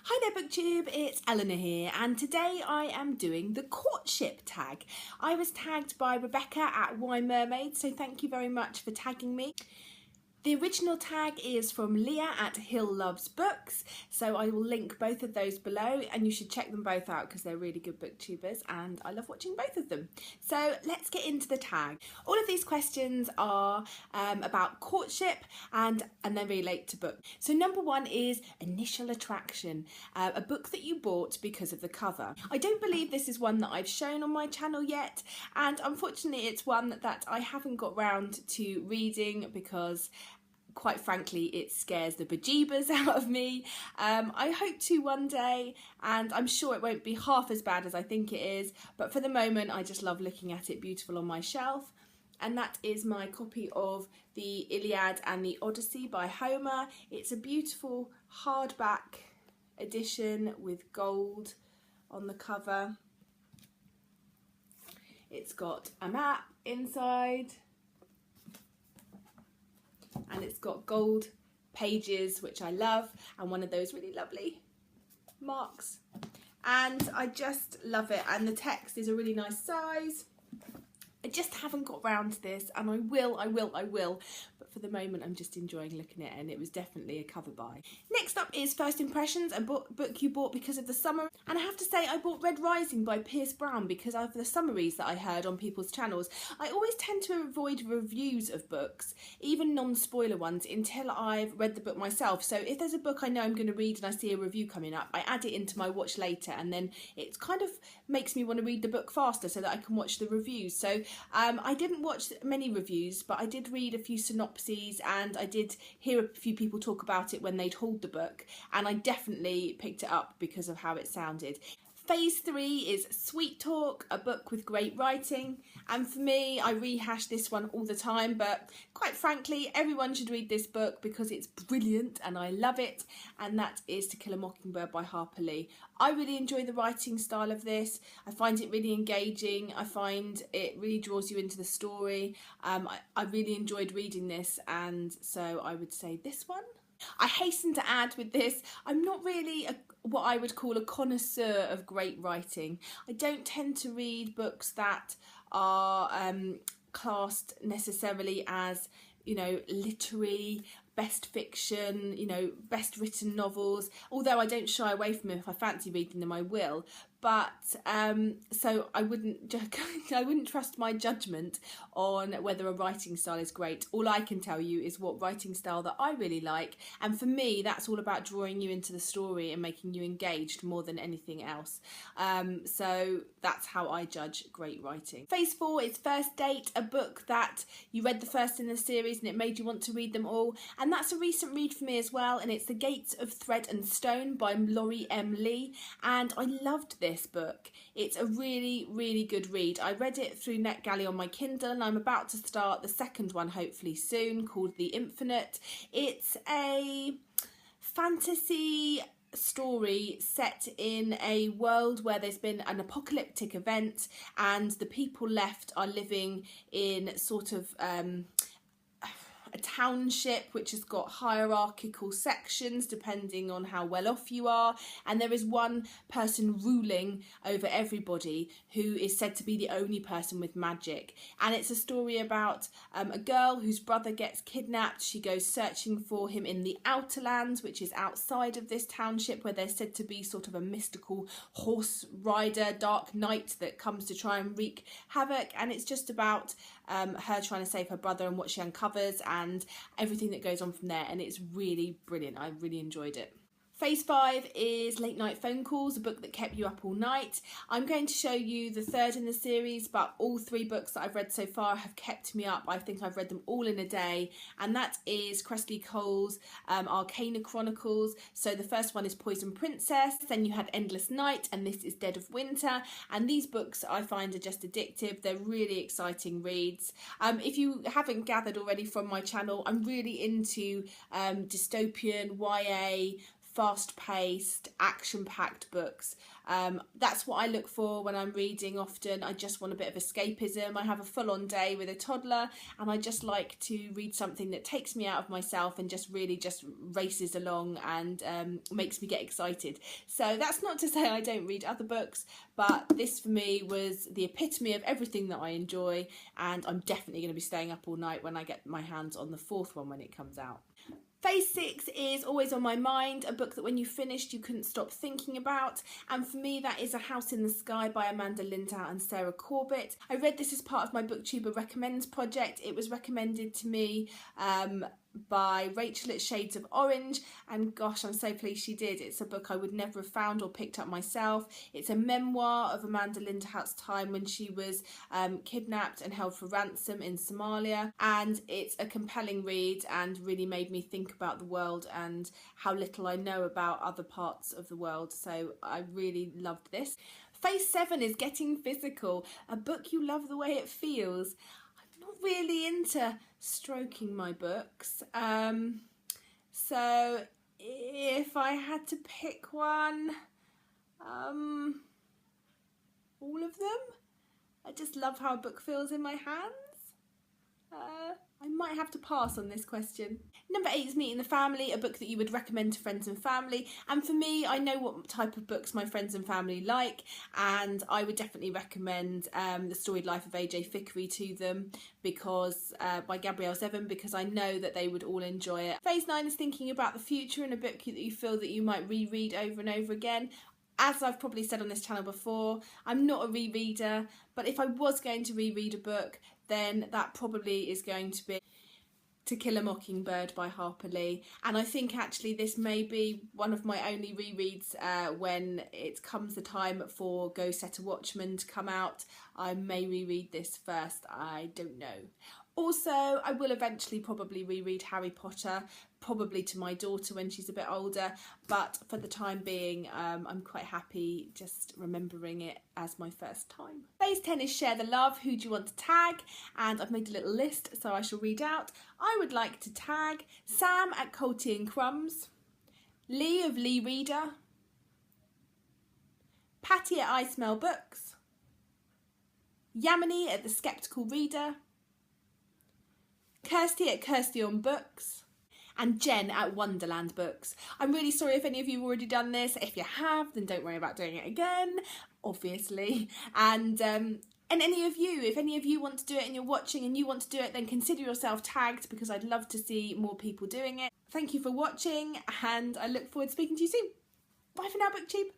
Hi there BookTube, it's Eleanor here, and today I am doing the Courtship tag. I was tagged by Rebecca at Why Mermaid, so thank you very much for tagging me. The original tag is from Leah at Hill Loves Books, so I will link both of those below and you should check them both out because they're really good booktubers and I love watching both of them. So let's get into the tag. All of these questions are about courtship and they relate to book. So number one is initial attraction, a book that you bought because of the cover. I don't believe this is one that I've shown on my channel yet, and unfortunately it's one that I haven't got round to reading because quite frankly it scares the bejeebers out of me. I hope to one day, and I'm sure it won't be half as bad as I think it is, but for the moment I just love looking at it beautiful on my shelf. And that is my copy of the Iliad and the Odyssey by Homer. It's a beautiful hardback edition with gold on the cover. It's got a map inside, and it's got gold pages, which I love, and one of those really lovely marks, and I just love it, and the text is a really nice size. I just haven't got round to this, and I will, but for the moment I'm just enjoying looking at it, and it was definitely a cover buy. Next up is First Impressions, a book you bought because of the summary, and I have to say I bought Red Rising by Pierce Brown because of the summaries that I heard on people's channels. I always tend to avoid reviews of books, even non-spoiler ones, until I've read the book myself. So if there's a book I know I'm going to read and I see a review coming up, I add it into my watch later, and then it kind of makes me want to read the book faster so that I can watch the reviews. So I didn't watch many reviews, but I did read a few synopses and I did hear a few people talk about it when they'd hauled the book, and I definitely picked it up because of how it sounded. Phase 3 is Sweet Talk, a book with great writing, and for me, I rehash this one all the time, but quite frankly, everyone should read this book because it's brilliant and I love it, and that is To Kill a Mockingbird by Harper Lee. I really enjoy the writing style of this. I find it really engaging. I find it really draws you into the story. I really enjoyed reading this, and so I would say this one. I hasten to add with this, I'm not really what I would call a connoisseur of great writing. I don't tend to read books that are classed necessarily as, you know, literary, best fiction, you know, best written novels, although I don't shy away from them. If I fancy reading them, I will. But so I wouldn't trust my judgment on whether a writing style is great. All I can tell you is what writing style that I really like, and for me that's all about drawing you into the story and making you engaged more than anything else. So that's how I judge great writing. Phase 4 is First Date, a book that you read the first in the series and it made you want to read them all, and that's a recent read for me as well, and it's The Gates of Thread and Stone by Laurie M. Lee, and I loved this book. It's a really good read. I read it through NetGalley on my Kindle, and I'm about to start the second one hopefully soon, called The Infinite. It's a fantasy story set in a world where there's been an apocalyptic event and the people left are living in sort of a township which has got hierarchical sections depending on how well off you are, and there is one person ruling over everybody who is said to be the only person with magic. And it's a story about a girl whose brother gets kidnapped. She goes searching for him in the Outer Lands, which is outside of this township, where there's said to be sort of a mystical horse rider, dark knight that comes to try and wreak havoc, and it's just about her trying to save her brother and what she uncovers and everything that goes on from there, and it's really brilliant. I really enjoyed it. Phase 5 is Late Night Phone Calls, a book that kept you up all night. I'm going to show you the third in the series, but all 3 books that I've read so far have kept me up. I think I've read them all in a day, and that is Cressley Cole's Arcana Chronicles. So the first one is Poison Princess, then you had Endless Night, and this is Dead of Winter, and these books I find are just addictive. They're really exciting reads. If you haven't gathered already from my channel, I'm really into dystopian, YA, fast-paced, action-packed books. That's what I look for when I'm reading often. I just want a bit of escapism. I have a full-on day with a toddler and I just like to read something that takes me out of myself and just really just races along and makes me get excited. So that's not to say I don't read other books, but this for me was the epitome of everything that I enjoy, and I'm definitely going to be staying up all night when I get my hands on the fourth one when it comes out. Phase 6 is always on my mind, a book that when you finished you couldn't stop thinking about, and for me that is A House in the Sky by Amanda Lindau and Sarah Corbett. I read this as part of my BookTuber Recommends project. It was recommended to me by Rachel at Shades of Orange, and gosh, I'm so pleased she did. It's a book I would never have found or picked up myself. It's a memoir of Amanda Lindau's time when she was kidnapped and held for ransom in Somalia, and it's a compelling read and really made me think about the world and how little I know about other parts of the world, so I really loved this. Phase 7 is Getting Physical, a book you love the way it feels. Not really into stroking my books, so if I had to pick one, all of them. I just love how a book feels in my hands. I might have to pass on this question. Number 8 is Meeting the Family, a book that you would recommend to friends and family. And for me, I know what type of books my friends and family like, and I would definitely recommend The Storied Life of A.J. Thickery to them, because by Gabrielle Zevin, because I know that they would all enjoy it. Phase 9 is Thinking About the Future, and a book that you feel that you might reread over and over again. As I've probably said on this channel before, I'm not a rereader, but if I was going to reread a book, then that probably is going to be To Kill a Mockingbird by Harper Lee. And I think actually this may be one of my only rereads when it comes the time for Go Set a Watchman to come out. I may reread this first, I don't know. Also, I will eventually probably reread Harry Potter, probably to my daughter when she's a bit older, but for the time being, I'm quite happy just remembering it as my first time. Phase 10 is Share the Love, Who Do You Want to Tag? And I've made a little list, so I shall read out. I would like to tag Sam at ColdTeaAndCrumbs, Lee of Lee Reader, Patti at iSmellBooks, Yamini at The Sceptical Reader, Kirsty at Kirsty on Books, and Jen at Wonderland Books. I'm really sorry if any of you have already done this. If you have, then don't worry about doing it again, obviously. And any of you, if any of you want to do it and you're watching and you want to do it, then consider yourself tagged, because I'd love to see more people doing it. Thank you for watching, and I look forward to speaking to you soon. Bye for now, BookTube.